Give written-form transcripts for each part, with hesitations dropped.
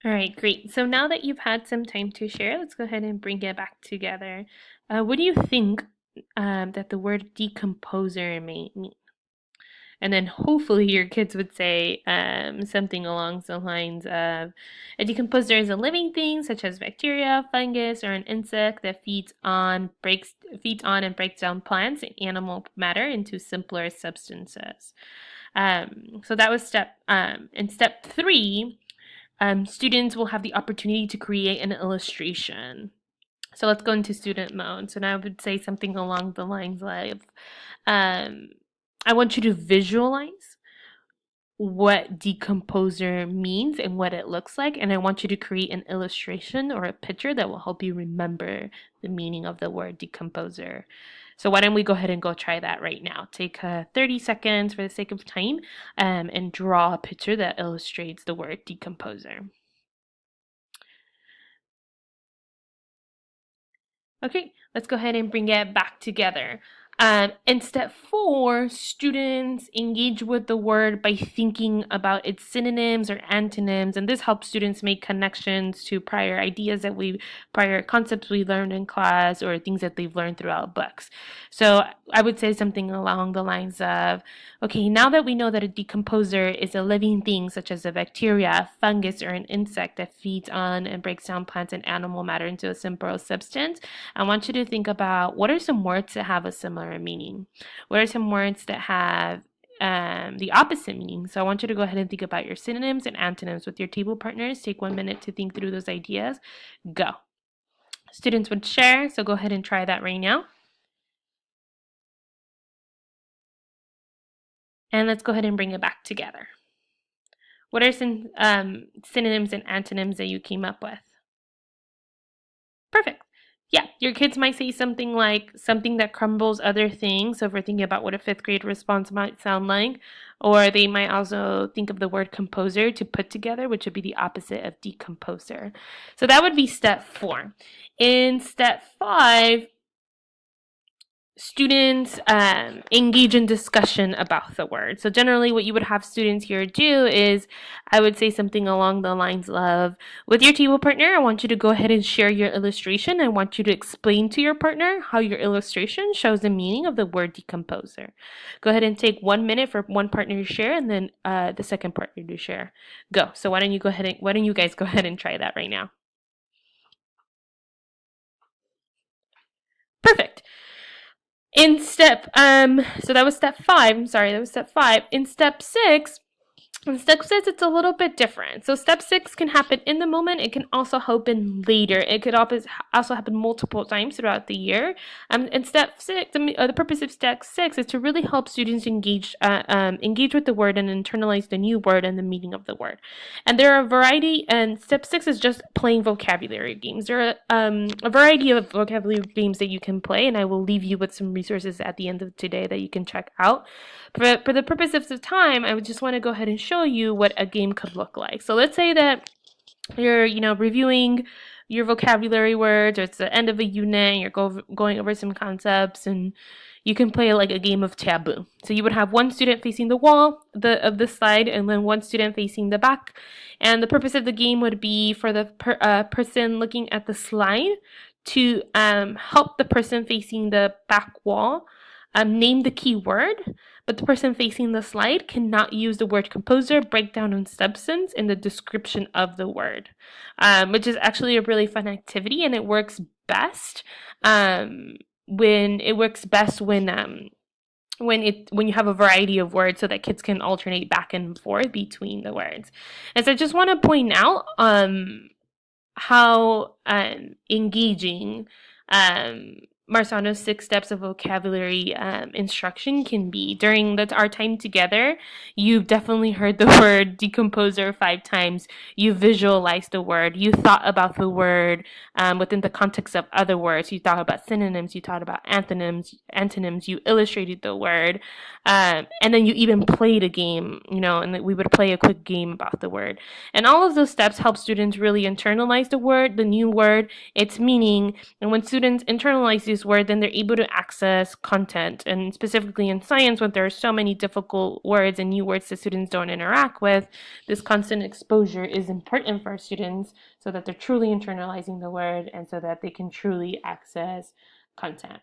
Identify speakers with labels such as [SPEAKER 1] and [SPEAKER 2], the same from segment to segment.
[SPEAKER 1] All right, great. So now that you've had some time to share, let's go ahead and bring it back together. What do you think that the word decomposer may mean? And then hopefully your kids would say something along the lines of a decomposer is a living thing such as bacteria, fungus, or an insect that feeds on and breaks down plants and animal matter into simpler substances. So that was in step three, students will have the opportunity to create an illustration. So let's go into student mode. So now I would say something along the lines of, um, I want you to visualize what decomposer means and what it looks like, and I want you to create an illustration or a picture that will help you remember the meaning of the word decomposer. So why don't we go ahead and go try that right now? Take 30 seconds for the sake of time and draw a picture that illustrates the word decomposer. Okay, let's go ahead and bring it back together. In step four, students engage with the word by thinking about its synonyms or antonyms, and this helps students make connections to prior concepts we learned in class or things that they've learned throughout books. So I would say something along the lines of, okay, now that we know that a decomposer is a living thing such as a bacteria, fungus, or an insect that feeds on and breaks down plants and animal matter into a simple substance, I want you to think about what are some words that have a similar meaning? What are some words that have the opposite meaning? So I want you to go ahead and think about your synonyms and antonyms with your table partners. Take 1 minute to think through those ideas. Go. Students would share, so go ahead and try that right now. And let's go ahead and bring it back together. What are some synonyms and antonyms that you came up with? Perfect. Yeah, your kids might say something like something that crumbles other things. So if we're thinking about what a fifth grade response might sound like, or they might also think of the word composer to put together, which would be the opposite of decomposer. So that would be step four. In step five, students engage in discussion about the word. So generally what you would have students here do is, I would say something along the lines of, with your table partner, I want you to go ahead and share your illustration. I want you to explain to your partner how your illustration shows the meaning of the word decomposer. Go ahead and take 1 minute for one partner to share and then the second partner to share. Go. So why don't you guys go ahead and try that right now? Perfect. So that was step five. I'm sorry, that was step five. In step six, it's a little bit different. So step six can happen in the moment. It can also happen later. It could also happen multiple times throughout the year. And step six, the purpose of step six is to really help students engage with the word and internalize the new word and the meaning of the word. And there are a variety. And step six is just playing vocabulary games. There are a variety of vocabulary games that you can play, and I will leave you with some resources at the end of today that you can check out. For the purpose of the time, I would just want to go ahead and show you what a game could look like. So let's say that you're, reviewing your vocabulary words, or it's the end of a unit, and you're going over some concepts, and you can play like a game of taboo. So you would have one student facing the wall of the slide, and then one student facing the back. And the purpose of the game would be for the person looking at the slide to help the person facing the back wall name the key word, but the person facing the slide cannot use the word composer, breakdown, and substance in the description of the word, which is actually a really fun activity, and it works best when you have a variety of words so that kids can alternate back and forth between the words. And so I just want to point out how engaging Marzano's 6 steps of vocabulary instruction can be. During our time together, you've definitely heard the word decomposer 5 times. You visualized the word. You thought about the word within the context of other words. You thought about synonyms. You thought about antonyms. You illustrated the word. And then you even played a game, and we would play a quick game about the word. And all of those steps help students really internalize the word, the new word, its meaning. And when students internalize this word, then they're able to access content. And specifically in science, when there are so many difficult words and new words that students don't interact with, this constant exposure is important for our students so that they're truly internalizing the word and so that they can truly access content.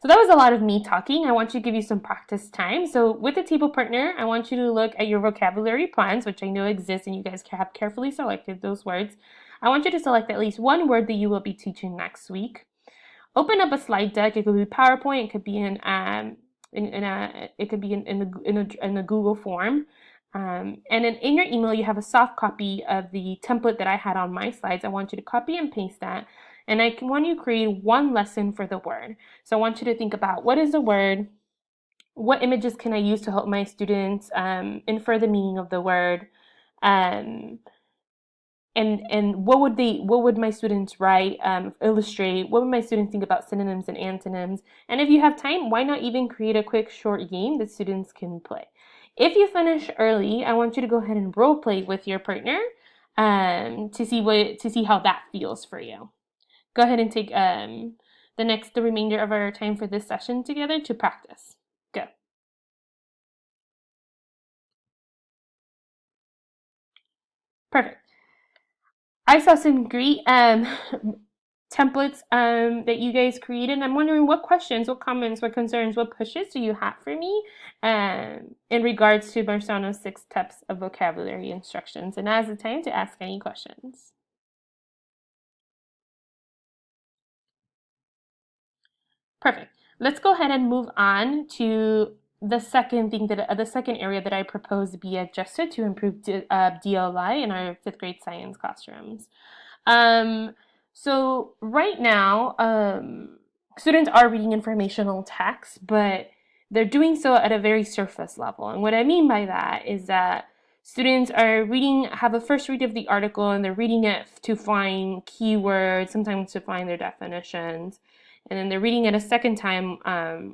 [SPEAKER 1] So that was a lot of me talking. I want you to give you some practice time. So with the table partner, I want you to look at your vocabulary plans, which I know exist and you guys have carefully selected those words. I want you to select at least one word that you will be teaching next week. Open up a slide deck. It could be PowerPoint. It could be in a Google form. And then in your email, you have a soft copy of the template that I had on my slides. I want you to copy and paste that. And I want you to create one lesson for the word. So I want you to think about, what is the word? What images can I use to help my students infer the meaning of the word? And what would my students write, illustrate? What would my students think about synonyms and antonyms? And if you have time, why not even create a quick short game that students can play? If you finish early, I want you to go ahead and role play with your partner to see how that feels for you. Go ahead and take the remainder of our time for this session together to practice. Go. Perfect. I saw some great templates that you guys created. I'm wondering what questions, what comments, what concerns, what pushes do you have for me in regards to Marzano's 6 steps of vocabulary instructions. And now's the time to ask any questions. Perfect. Let's go ahead and move on to the second area that I propose to be adjusted to improve DLI in our 5th grade science classrooms. So right now, students are reading informational text, but they're doing so at a very surface level. And what I mean by that is that students have a first read of the article and they're reading it to find keywords, sometimes to find their definitions. And then they're reading it a second time,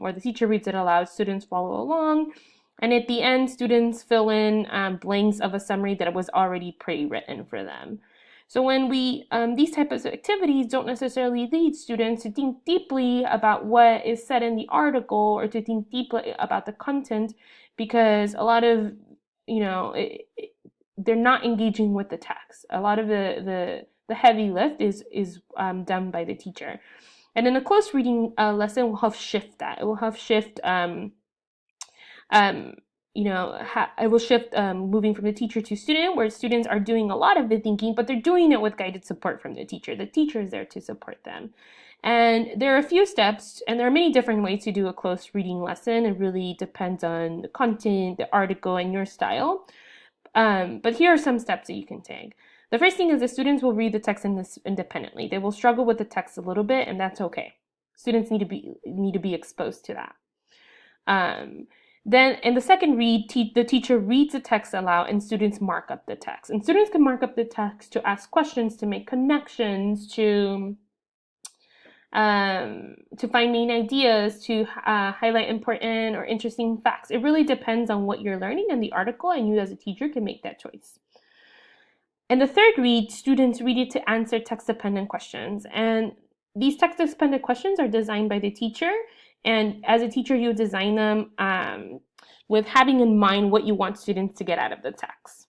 [SPEAKER 1] or the teacher reads it aloud, students follow along. And at the end, students fill in blanks of a summary that was already pre-written for them. So when these types of activities don't necessarily lead students to think deeply about what is said in the article or to think deeply about the content, because a lot of, they're not engaging with the text. A lot of the heavy lift is done by the teacher. And in a close reading lesson, we'll have shift that. It will have shift, it will shift moving from the teacher to student, where students are doing a lot of the thinking, but they're doing it with guided support from the teacher. The teacher is there to support them. And there are a few steps, and there are many different ways to do a close reading lesson. It really depends on the content, the article, and your style. But here are some steps that you can take. The first thing is the students will read the text independently. They will struggle with the text a little bit, and that's okay. Students need to be exposed to that. Then in the second read, the teacher reads the text aloud and students mark up the text. And students can mark up the text to ask questions, to make connections, to find main ideas, to highlight important or interesting facts. It really depends on what you're learning in the article, and you as a teacher can make that choice. In the third read, students read it to answer text-dependent questions. And these text-dependent questions are designed by the teacher. And as a teacher, you design them with having in mind what you want students to get out of the text.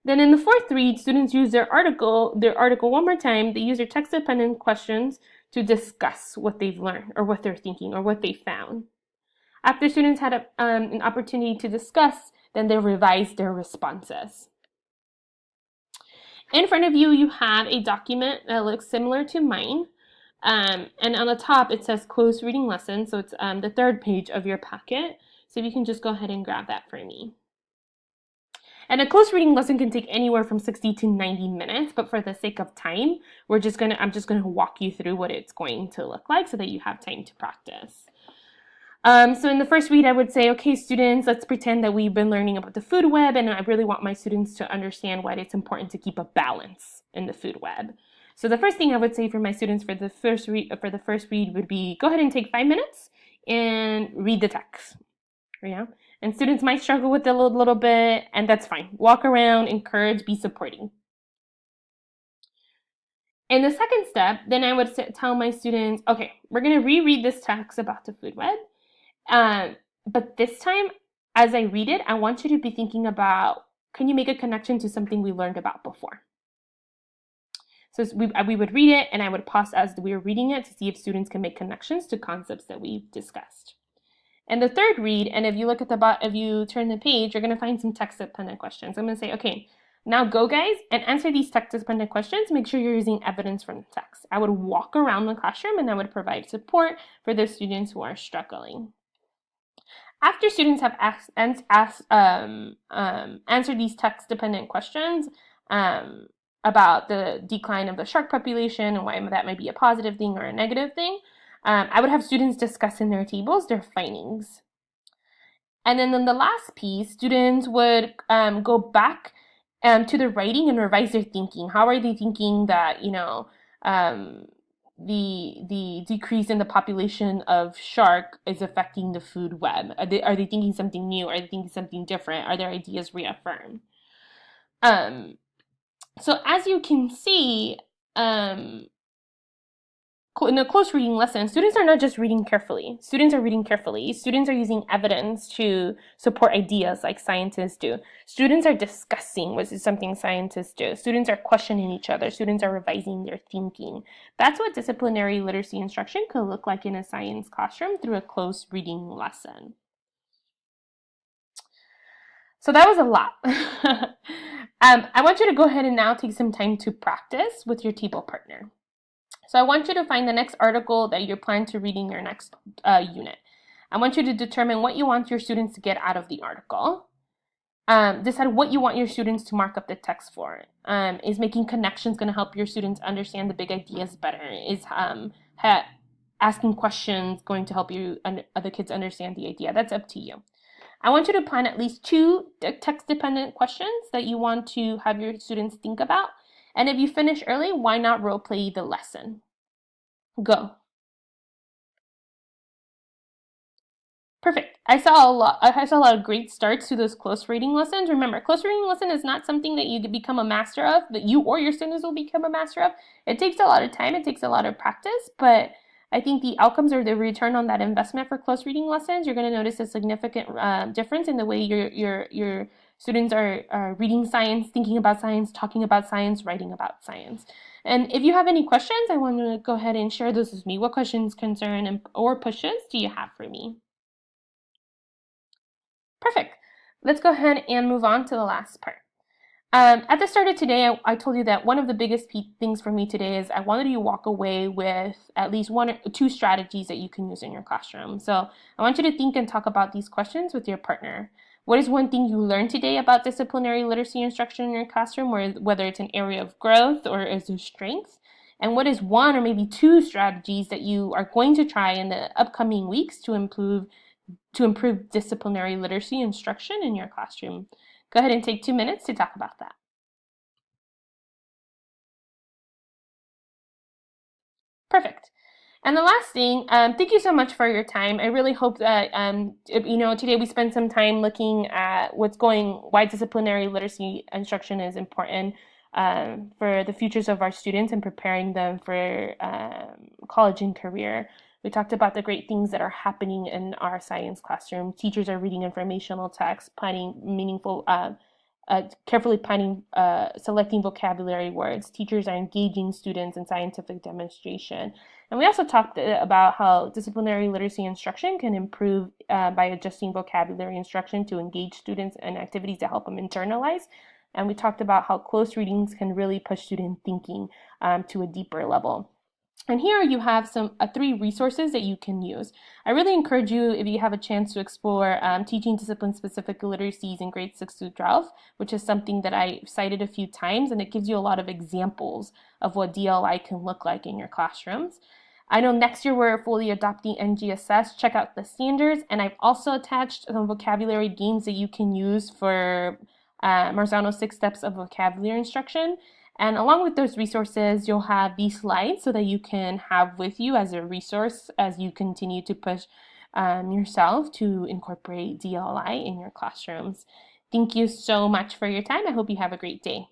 [SPEAKER 1] Then in the fourth read, students use their article one more time. They use their text-dependent questions to discuss what they've learned or what they're thinking or what they found. After students had an opportunity to discuss, then they revise their responses. In front of you, you have a document that looks similar to mine. And on the top, it says close reading lesson. So it's the third page of your packet. So if you can just go ahead and grab that for me. And a close reading lesson can take anywhere from 60 to 90 minutes. But for the sake of time, I'm just going to walk you through what it's going to look like so that you have time to practice. So in the first read, I would say, okay, students, let's pretend that we've been learning about the food web, and I really want my students to understand why it's important to keep a balance in the food web. So the first thing I would say for my students for the first read would be, go ahead and take 5 minutes and read the text. And students might struggle with it a little bit, and that's fine. Walk around, encourage, be supporting. In the second step, then I would tell my students, okay, we're going to reread this text about the food web. But this time, as I read it, I want you to be thinking about, can you make a connection to something we learned about before? So we would read it, and I would pause as we were reading it to see if students can make connections to concepts that we've discussed. And the third read, and if you look at if you turn the page, you're going to find some text-dependent questions. I'm going to say, okay, now go guys and answer these text-dependent questions. Make sure you're using evidence from the text. I would walk around the classroom and I would provide support for the students who are struggling. After students have answered these text-dependent questions about the decline of the shark population and why that might be a positive thing or a negative thing, I would have students discuss in their tables their findings. And then in the last piece, students would go back to the writing and revise their thinking. How are they thinking that, the decrease in the population of shark is affecting the food web? Are they thinking something new? Are they thinking something different? Are their ideas reaffirmed? So as you can see, in a close reading lesson, students are not just reading carefully. Students are reading carefully. Students are using evidence to support ideas like scientists do. Students are discussing, which is something scientists do. Students are questioning each other. Students are revising their thinking. That's what disciplinary literacy instruction could look like in a science classroom through a close reading lesson. So that was a lot. I want you to go ahead and now take some time to practice with your table partner. So I want you to find the next article that you're planning to read in your next unit. I want you to determine what you want your students to get out of the article. Decide what you want your students to mark up the text for. Is making connections going to help your students understand the big ideas better? Is asking questions going to help you other kids understand the idea? That's up to you. I want you to plan at least 2 text-dependent questions that you want to have your students think about. And if you finish early, why not role play the lesson? Go. Perfect. I saw a lot of great starts to those close reading lessons. Remember, close reading lesson is not something that you become a master of, that you or your students will become a master of. It takes a lot of time, it takes a lot of practice, but I think the outcomes or the return on that investment for close reading lessons, you're going to notice a significant difference in the way your students are reading science, thinking about science, talking about science, writing about science. And if you have any questions, I want to go ahead and share those with me. What questions, concern, or pushes do you have for me? Perfect. Let's go ahead and move on to the last part. At the start of today, I told you that one of the biggest things for me today is I wanted you to walk away with at least 1 or 2 strategies that you can use in your classroom. So I want you to think and talk about these questions with your partner. What is one thing you learned today about disciplinary literacy instruction in your classroom, or whether it's an area of growth or is there strength? And what is 1 or maybe 2 strategies that you are going to try in the upcoming weeks to improve disciplinary literacy instruction in your classroom? Go ahead and take 2 minutes to talk about that. Perfect. And the last thing, thank you so much for your time. I really hope that, today we spent some time looking at why disciplinary literacy instruction is important for the futures of our students and preparing them for college and career. We talked about the great things that are happening in our science classroom. Teachers are reading informational texts, planning meaningful, carefully planning, selecting vocabulary words. Teachers are engaging students in scientific demonstration. And we also talked about how disciplinary literacy instruction can improve by adjusting vocabulary instruction to engage students in activities to help them internalize. And we talked about how close readings can really push student thinking to a deeper level. And here you have 3 resources that you can use. I really encourage you, if you have a chance, to explore teaching discipline-specific literacies in grades 6 through 12, which is something that I cited a few times, and it gives you a lot of examples of what DLI can look like in your classrooms. I know next year we're fully adopting NGSS. Check out the standards, and I've also attached some vocabulary games that you can use for Marzano's 6 steps of vocabulary instruction. And along with those resources, you'll have these slides so that you can have with you as a resource as you continue to push yourself to incorporate DLI in your classrooms. Thank you so much for your time. I hope you have a great day.